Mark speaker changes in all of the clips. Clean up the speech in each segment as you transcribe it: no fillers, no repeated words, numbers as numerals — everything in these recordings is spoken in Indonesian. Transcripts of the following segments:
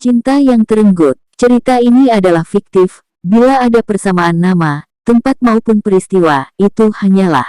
Speaker 1: Cinta yang terenggut. Cerita ini adalah fiktif. Bila ada persamaan nama, tempat maupun peristiwa, itu hanyalah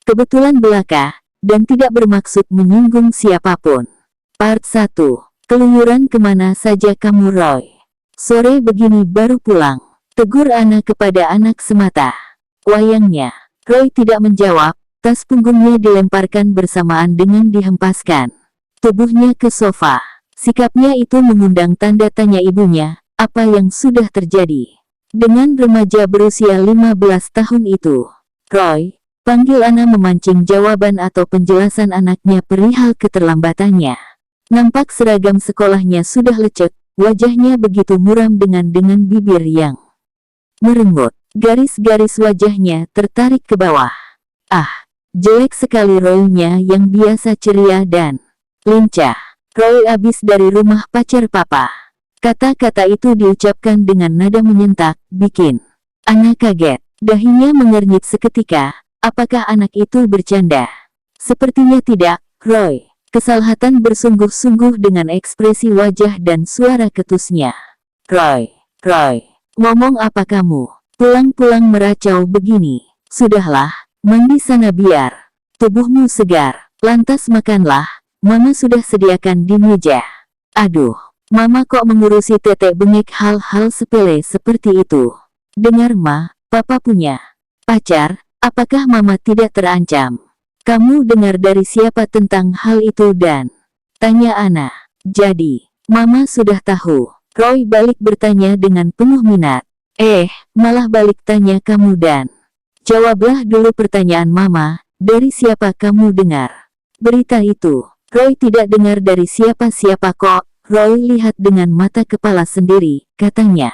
Speaker 1: kebetulan belaka, dan tidak bermaksud menyinggung siapapun. Part 1. Keluyuran kemana saja kamu, Roy? Sore begini baru pulang. Tegur Ana kepada anak semata. Wayangnya, Roy tidak menjawab. Tas punggungnya dilemparkan bersamaan dengan dihempaskan tubuhnya ke sofa. Sikapnya itu mengundang tanda tanya ibunya, apa yang sudah terjadi dengan remaja berusia 15 tahun itu. Roy, panggil Ana memancing jawaban atau penjelasan anaknya perihal keterlambatannya. Nampak seragam sekolahnya sudah lecek, wajahnya begitu muram dengan bibir yang merengut. Garis-garis wajahnya tertarik ke bawah. Ah, jelek sekali Roy-nya yang biasa ceria dan lincah. Roy abis dari rumah pacar papa. Kata-kata itu diucapkan dengan nada menyentak, bikin Ana kaget. Dahinya mengernyit seketika. Apakah anak itu bercanda? Sepertinya tidak, Roy. Kesalhatan bersungguh-sungguh dengan ekspresi wajah dan suara ketusnya. Roy, ngomong apa kamu? Pulang-pulang meracau begini. Sudahlah, mandi sana biar tubuhmu segar. Lantas makanlah, Mama sudah sediakan di meja. Aduh, Mama kok mengurusi tetek bengek hal-hal sepele seperti itu. Dengar Ma, Papa punya pacar, apakah Mama tidak terancam? Kamu dengar dari siapa tentang hal itu dan? Tanya Ana. Jadi, Mama sudah tahu. Roy balik bertanya dengan penuh minat. Malah balik tanya kamu dan? Jawablah dulu pertanyaan Mama, dari siapa kamu dengar berita itu? Roy tidak dengar dari siapa-siapa kok. Roy lihat dengan mata kepala sendiri, katanya.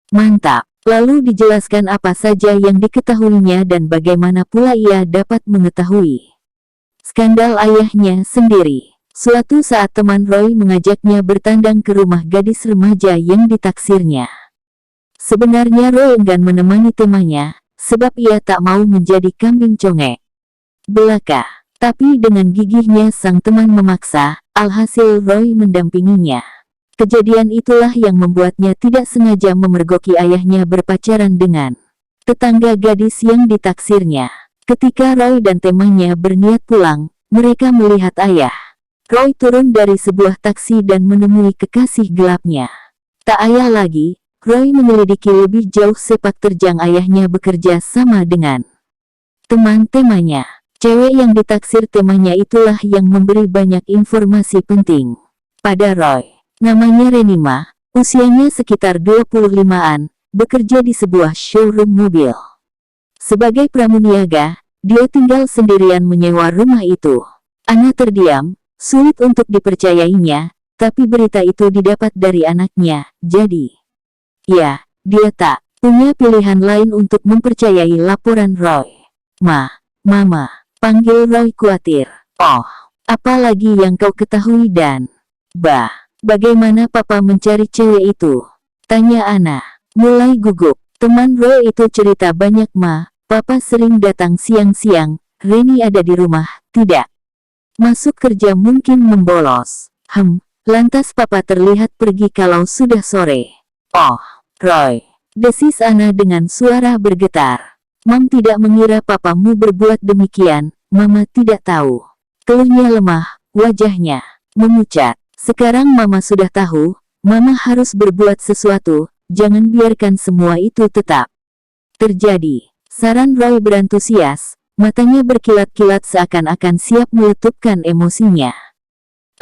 Speaker 1: Mantap. Lalu dijelaskan apa saja yang diketahuinya dan bagaimana pula ia dapat mengetahui skandal ayahnya sendiri. Suatu saat teman Roy mengajaknya bertandang ke rumah gadis remaja yang ditaksirnya. Sebenarnya Roy enggan menemani temannya, sebab ia tak mau menjadi kambing congek belaka. Tapi dengan gigihnya sang teman memaksa, alhasil Roy mendampinginya. Kejadian itulah yang membuatnya tidak sengaja memergoki ayahnya berpacaran dengan tetangga gadis yang ditaksirnya. Ketika Roy dan temannya berniat pulang, mereka melihat ayah Roy turun dari sebuah taksi dan menemui kekasih gelapnya. Tak ayah lagi, Roy menyelidiki lebih jauh sepak terjang ayahnya bekerja sama dengan teman-temannya. Cewek yang ditaksir temannya itulah yang memberi banyak informasi penting pada Roy. Namanya Renima, usianya sekitar 25-an, bekerja di sebuah showroom mobil. Sebagai pramuniaga, dia tinggal sendirian menyewa rumah itu. Ana terdiam, sulit untuk dipercayainya, tapi berita itu didapat dari anaknya, jadi ya, dia tak punya pilihan lain untuk mempercayai laporan Roy. Mama, panggil Roy khawatir. Oh, apa lagi yang kau ketahui dan bagaimana Papa mencari cewek itu? Tanya Ana. Mulai gugup. Teman Roy itu cerita banyak Ma. Papa sering datang siang-siang. Reni ada di rumah, tidak masuk kerja mungkin membolos. Lantas Papa terlihat pergi kalau sudah sore. Oh, Roy, desis Ana dengan suara bergetar. Mam tidak mengira papamu berbuat demikian, Mama tidak tahu. Keluhnya lemah, wajahnya memucat. Sekarang Mama sudah tahu, Mama harus berbuat sesuatu, jangan biarkan semua itu tetap terjadi. Saran Roy berantusias, matanya berkilat-kilat seakan-akan siap meletupkan emosinya.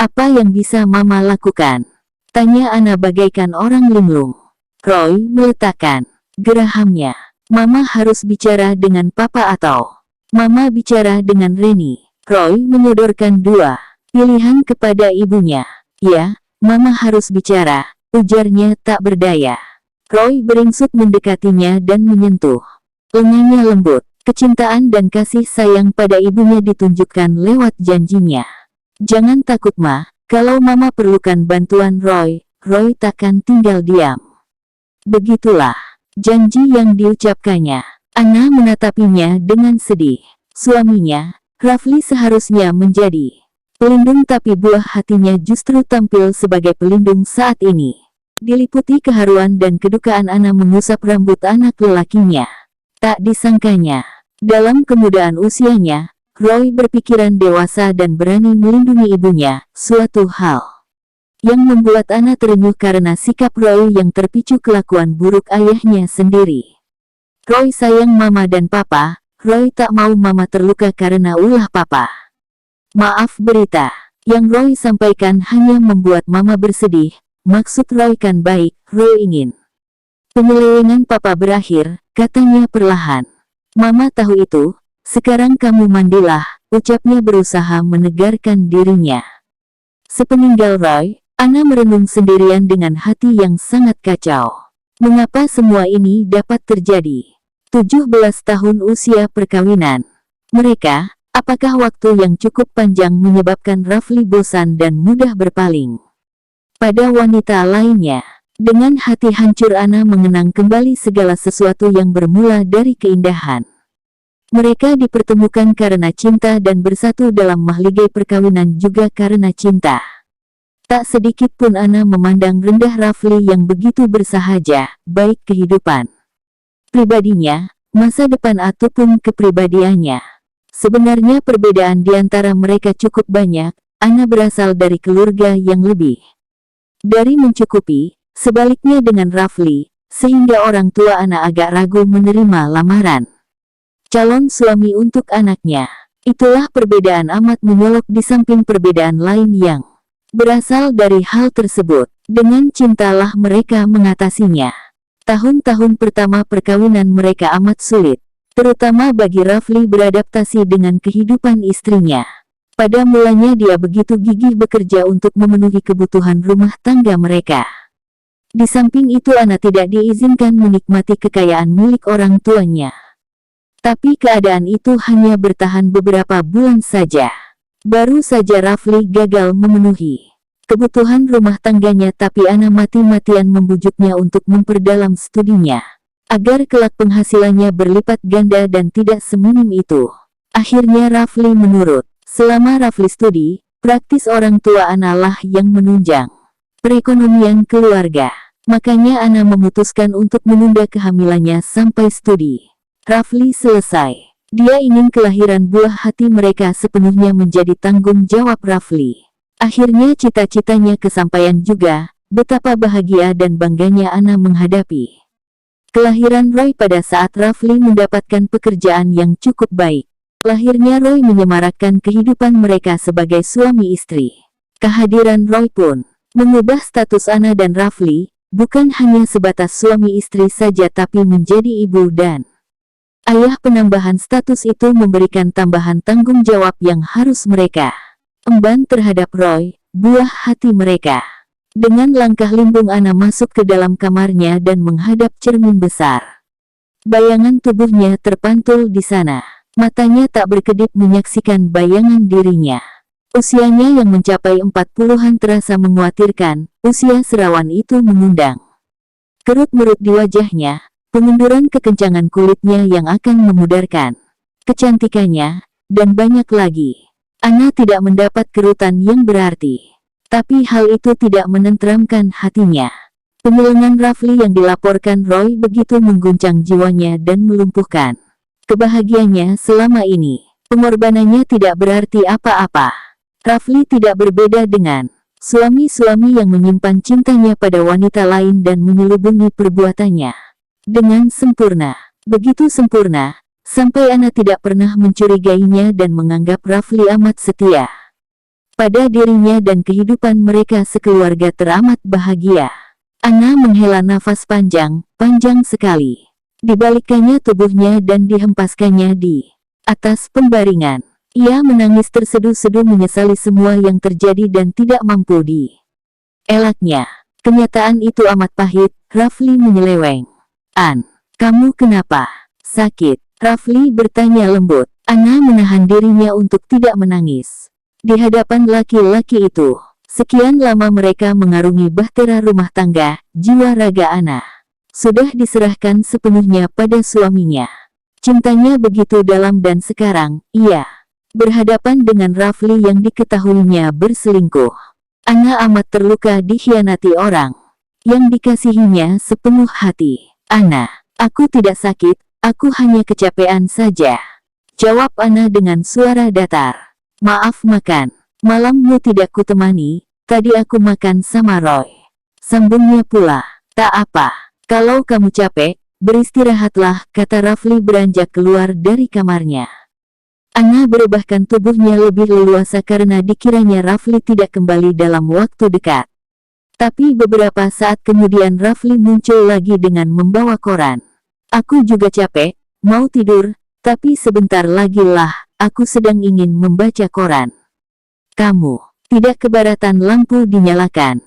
Speaker 1: Apa yang bisa Mama lakukan? Tanya Ana bagaikan orang linglung. Roy meletakkan gerahamnya. Mama harus bicara dengan Papa atau Mama bicara dengan Reni. Roy menyodorkan dua pilihan kepada ibunya. Ya, Mama harus bicara, ujarnya tak berdaya. Roy beringsut mendekatinya dan menyentuh lengannya lembut. Kecintaan dan kasih sayang pada ibunya ditunjukkan lewat janjinya. Jangan takut Ma, kalau Mama perlukan bantuan Roy takkan tinggal diam. Begitulah janji yang diucapkannya. Ana menatapinya dengan sedih. Suaminya, Rafli seharusnya menjadi pelindung, tapi buah hatinya justru tampil sebagai pelindung saat ini. Diliputi keharuan dan kedukaan, Ana mengusap rambut anak lelakinya. Tak disangkanya, dalam kemudaan usianya, Roy berpikiran dewasa dan berani melindungi ibunya, suatu hal yang membuat Ana terenyuh karena sikap Roy yang terpicu kelakuan buruk ayahnya sendiri. Roy sayang mama dan papa, Roy tak mau mama terluka karena ulah papa. Maaf, berita yang Roy sampaikan hanya membuat mama bersedih. Maksud Roy kan baik, Roy ingin penyelewengan papa berakhir, katanya perlahan. Mama tahu itu, sekarang kamu mandilah, ucapnya berusaha menegarkan dirinya. Sepeninggal Roy, Ana merenung sendirian dengan hati yang sangat kacau. Mengapa semua ini dapat terjadi? 17 tahun usia perkawinan mereka, apakah waktu yang cukup panjang menyebabkan Rafli bosan dan mudah berpaling pada wanita lainnya? Dengan hati hancur, Ana mengenang kembali segala sesuatu yang bermula dari keindahan. Mereka dipertemukan karena cinta dan bersatu dalam mahligai perkawinan juga karena cinta. Tak sedikit pun Ana memandang rendah Rafli yang begitu bersahaja, baik kehidupan pribadinya, masa depan ataupun kepribadiannya. Sebenarnya perbedaan di antara mereka cukup banyak. Ana berasal dari keluarga yang lebih dari mencukupi, sebaliknya dengan Rafli, sehingga orang tua Ana agak ragu menerima lamaran calon suami untuk anaknya. Itulah perbedaan amat menyolok di samping perbedaan lain yang berasal dari hal tersebut. Dengan cintalah mereka mengatasinya. Tahun-tahun pertama perkawinan mereka amat sulit, terutama bagi Rafli beradaptasi dengan kehidupan istrinya. Pada mulanya dia begitu gigih bekerja untuk memenuhi kebutuhan rumah tangga mereka. Di samping itu Ana tidak diizinkan menikmati kekayaan milik orang tuanya. Tapi keadaan itu hanya bertahan beberapa bulan saja. Baru saja Rafli gagal memenuhi kebutuhan rumah tangganya, tapi Ana mati-matian membujuknya untuk memperdalam studinya, agar kelak penghasilannya berlipat ganda dan tidak seminim itu. Akhirnya Rafli menurut. Selama Rafli studi, praktis orang tua Ana lah yang menunjang perekonomian keluarga. Makanya Ana memutuskan untuk menunda kehamilannya sampai studi Rafli selesai. Dia ingin kelahiran buah hati mereka sepenuhnya menjadi tanggung jawab Rafli. Akhirnya cita-citanya kesampaian juga. Betapa bahagia dan bangganya Ana menghadapi kelahiran Roy pada saat Rafli mendapatkan pekerjaan yang cukup baik. Lahirnya Roy menyemarakkan kehidupan mereka sebagai suami istri. Kehadiran Roy pun mengubah status Ana dan Rafli, bukan hanya sebatas suami istri saja tapi menjadi ibu dan ayah. Penambahan status itu memberikan tambahan tanggung jawab yang harus mereka emban terhadap Roy, buah hati mereka. Dengan langkah limbung Ana masuk ke dalam kamarnya dan menghadap cermin besar. Bayangan tubuhnya terpantul di sana. Matanya tak berkedip menyaksikan bayangan dirinya. Usianya yang mencapai 40-an terasa mengkhawatirkan. Usia serawan itu mengundang kerut-merut di wajahnya. Pengunduran kekencangan kulitnya yang akan memudarkan kecantikannya, dan banyak lagi. Ana tidak mendapat kerutan yang berarti. Tapi hal itu tidak menenteramkan hatinya. Penyelengan Rafli yang dilaporkan Roy begitu mengguncang jiwanya dan melumpuhkan kebahagiaannya selama ini. Pengorbanannya tidak berarti apa-apa. Rafli tidak berbeda dengan suami-suami yang menyimpan cintanya pada wanita lain dan menyelubungi perbuatannya dengan sempurna. Begitu sempurna, sampai Ana tidak pernah mencurigainya dan menganggap Rafli amat setia pada dirinya dan kehidupan mereka sekeluarga teramat bahagia. Ana menghela nafas panjang, panjang sekali. Dibalikkannya tubuhnya dan dihempaskannya di atas pembaringan. Ia menangis terseduh-seduh menyesali semua yang terjadi dan tidak mampu dielaknya. Kenyataan itu amat pahit. Rafli menyeleweng. "An, kamu kenapa? Sakit?" Rafli bertanya lembut. Ana menahan dirinya untuk tidak menangis di hadapan laki-laki itu. Sekian lama mereka mengarungi bahtera rumah tangga, jiwa raga Ana sudah diserahkan sepenuhnya pada suaminya. Cintanya begitu dalam dan sekarang, ia berhadapan dengan Rafli yang diketahuinya berselingkuh. Ana amat terluka dikhianati orang yang dikasihinya sepenuh hati. Ana, aku tidak sakit, aku hanya kecapean saja. Jawab Ana dengan suara datar. Maaf makan. Malammu tidak kutemani, tadi aku makan sama Roy. Sambungnya pula. Tak apa. Kalau kamu capek, beristirahatlah, kata Rafli beranjak keluar dari kamarnya. Ana berebahkan tubuhnya lebih leluasa karena dikiranya Rafli tidak kembali dalam waktu dekat. Tapi beberapa saat kemudian Rafli muncul lagi dengan membawa koran. Aku juga capek, mau tidur, tapi sebentar lagi lah, aku sedang ingin membaca koran. Kamu, tidak keberatan lampu dinyalakan.